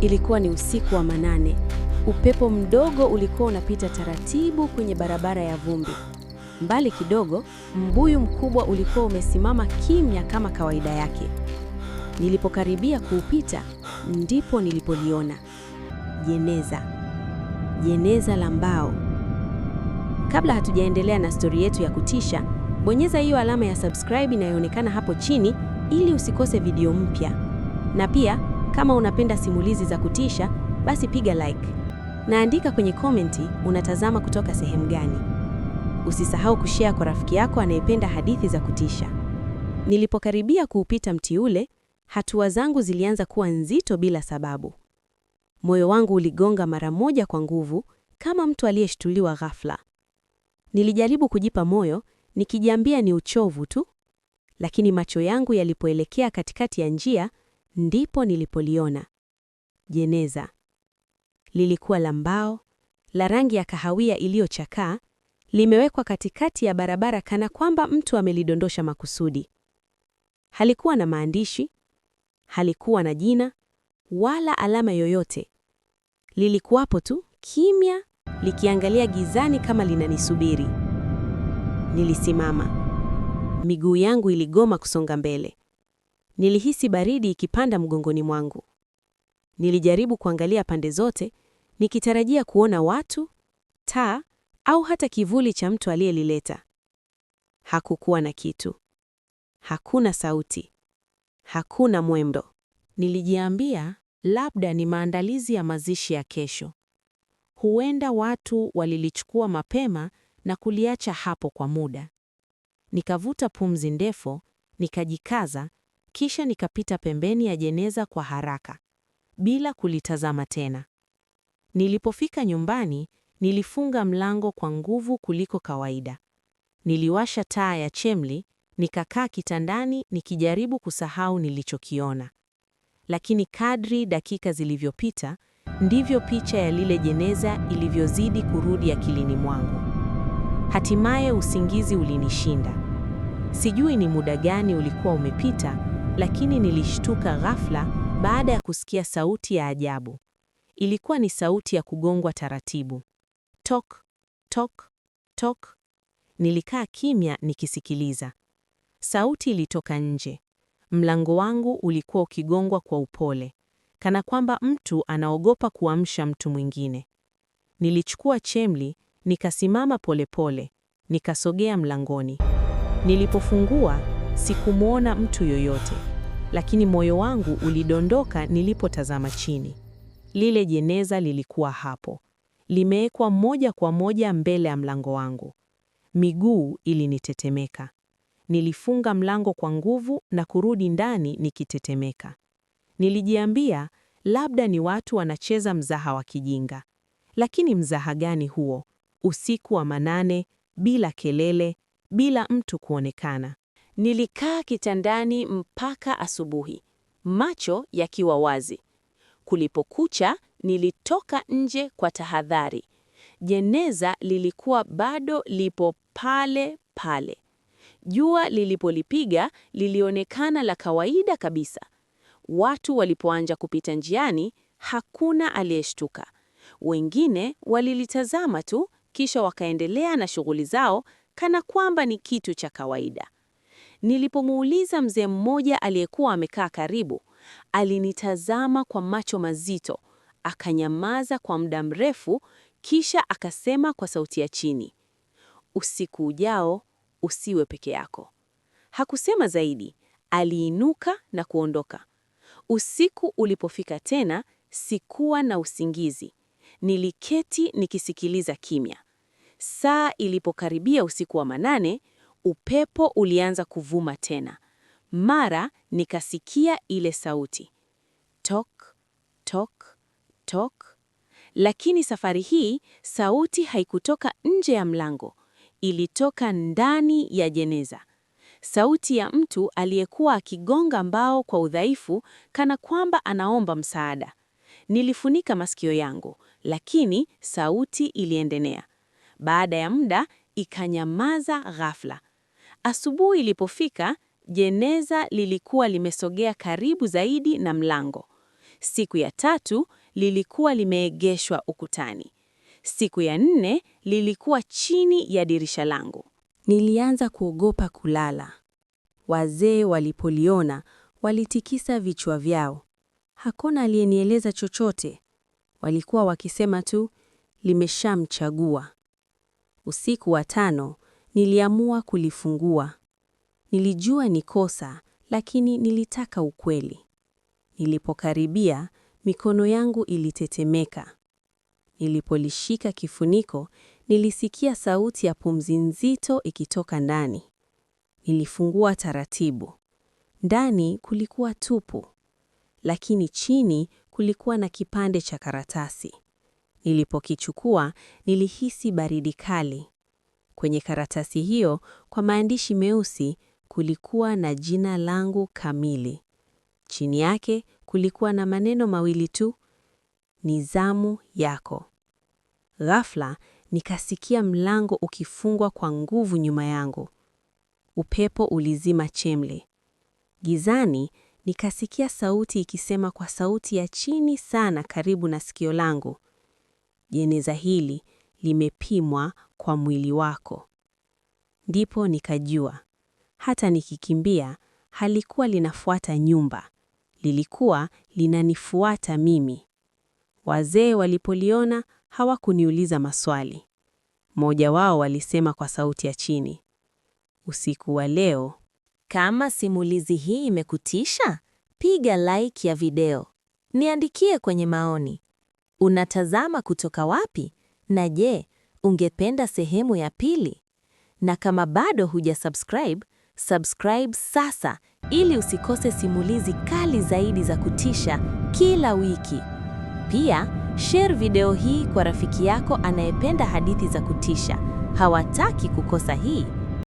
Ilikuwa ni usiku wa manane. Upepo mdogo ulikuwa unapita taratibu kwenye barabara ya vumbi. Mbali kidogo, mbuyu mkubwa ulikuwa umesimama kimya kama kawaida yake. Nilipokaribia kuupita, ndipo nilipoliona jeneza. Jeneza la mbao. Kabla hatujaendelea na stori yetu ya kutisha, bonyeza hiyo alama ya subscribe inayoonekana hapo chini ili usikose video mpya. Na pia, kama unapenda simulizi za kutisha, basi piga like. Na andika kwenye komenti unatazama kutoka sehemu gani. Usisahau kushare kwa rafiki yako anayependa hadithi za kutisha. Nilipokaribia kuupita mti ule, hatua zangu zilianza kuwa nzito bila sababu. Moyo wangu uligonga mara moja kwa nguvu, kama mtu aliyeshtuliwa ghafla. Nilijaribu kujipa moyo, nikijiambia ni uchovu tu, lakini macho yangu yalipoelekea katikati ya njia, ndipo nilipoliona jeneza. Lilikuwa la mbao, la rangi ya kahawia iliyochakaa, limewekwa katikati ya barabara kana kwamba mtu amelidondosha makusudi. Halikuwa na maandishi, halikuwa na jina, wala alama yoyote. Lilikuwapo tu, kimya, likiangalia gizani kama linanisubiri. Nilisimama. Miguu yangu iligoma kusonga mbele. Nilihisi baridi ikipanda mgongoni mwangu. Nilijaribu kuangalia pande zote, nikitarajia kuona watu, taa, au hata kivuli cha mtu aliyelileta. Hakukuwa na kitu. Hakuna sauti. Hakuna mwendo. Nilijiambia, labda ni maandalizi ya mazishi ya kesho. Huenda watu walilichukua mapema na kuliacha hapo kwa muda. Nikavuta pumzi ndefu, nikajikaza, kisha nikapita pembeni ya jeneza kwa haraka, bila kulitazama tena. Nilipofika nyumbani, nilifunga mlango kwa nguvu kuliko kawaida. Niliwasha taa ya chemli, nikakaa kitandani nikijaribu kusahau nilichokiona. Lakini kadri dakika zilivyopita, ndivyo picha ya lile jeneza ilivyozidi kurudi akilini mwangu. Hatimaye usingizi ulinishinda. Sijui ni muda gani ulikuwa umepita, lakini nilishtuka ghafla baada ya kusikia sauti ya ajabu. Ilikuwa ni sauti ya kugongwa taratibu. Tok, tok, tok. Nilikaa kimya nikisikiliza. Sauti ilitoka nje. Mlango wangu ulikuwa ukigongwa kwa upole, kana kwamba mtu anaogopa kuamsha mtu mwingine. Nilichukua chemli, nikasimama polepole, nikasogea mlangoni. Nilipofungua, sikumwona mtu yoyote, lakini moyo wangu ulidondoka nilipotazama chini. Lile jeneza lilikuwa hapo, limewekwa moja kwa moja mbele ya mlango wangu. Miguu ilinitetemeka. Nilifunga mlango kwa nguvu na kurudi ndani nikitetemeka. Nilijiambia, labda ni watu wanacheza mzaha wa kijinga. Lakini mzaha gani huo? Usiku wa manane, bila kelele, bila mtu kuonekana. Nilikaa kitandani mpaka asubuhi, macho yakiwa wazi. Kulipokucha, nilitoka nje kwa tahadhari. Jeneza lilikuwa bado lipo pale pale. Jua lilipolipiga lilionekana la kawaida kabisa. Watu walipoanza kupita njiani, hakuna aliyeshtuka. Wengine walilitazama tu, kisha wakaendelea na shughuli zao kana kwamba ni kitu cha kawaida. Nilipomuuliza mzee mmoja aliyekuwa amekaa karibu, alinitazama kwa macho mazito, akanyamaza kwa muda mrefu, kisha akasema kwa sauti ya chini, usiku ujao usiwe peke yako. Hakusema zaidi, aliinuka na kuondoka. Usiku ulipofika tena, sikuwa na usingizi. Niliketi nikisikiliza kimya. Saa ilipokaribia usiku wa manane, upepo ulianza kuvuma tena. Mara nikasikia ile sauti. Tok, tok, tok. Lakini safari hii, sauti haikutoka nje ya mlango. Ilitoka ndani ya jeneza. Sauti ya mtu aliyekuwa akigonga mbao kwa udhaifu kana kwamba anaomba msaada. Nilifunika masikio yangu, lakini sauti iliendelea. Baada ya muda, ikanyamaza ghafla. Asubuhi ilipofika, jeneza lilikuwa limesogea karibu zaidi na mlango. Siku ya 3 lilikuwa limeegeshwa ukutani. Siku ya 4 lilikuwa chini ya dirisha langu. Nilianza kuogopa kulala. Wazee walipoliona walitikisa vichwa vyao. Hakuna aliyenieleza chochote. Walikuwa wakisema tu, limeshamchagua. Usiku wa 5 niliamua kulifungua. Nilijua ni kosa, lakini nilitaka ukweli. Nilipokaribia, mikono yangu ilitetemeka. Nilipolishika kifuniko, nilisikia sauti ya pumzi nzito ikitoka ndani. Nilifungua taratibu. Ndani kulikuwa tupu, lakini chini kulikuwa na kipande cha karatasi. Nilipokichukua, nilihisi baridi kali. Kwenye karatasi hiyo, kwa maandishi meusi, kulikuwa na jina langu kamili. Chini yake kulikuwa na maneno mawili tu, ni zamu yako. Ghafla, nikasikia mlango ukifungwa kwa nguvu nyuma yangu. Upepo ulizima chemli. Gizani, nikasikia sauti ikisema kwa sauti ya chini sana karibu na sikio langu, jeneza hili limepimwa kwa mwili wako. Ndipo nikajua, hata nikikimbia, halikuwa linafuata nyumba, lilikuwa linanifuata mimi. Wazee walipoliona hawakuniuliza maswali. Mmoja wao walisema kwa sauti ya chini, usiku wa leo. Kama simulizi hii imekutisha, piga like ya video. Niandikie kwenye maoni. Unatazama kutoka wapi? Na je, ungependa sehemu ya pili? Na kama bado hujasubscribe, subscribe sasa ili usikose simulizi kali zaidi za kutisha kila wiki. Pia, share video hii kwa rafiki yako anayependa hadithi za kutisha. Hawataki kukosa hii.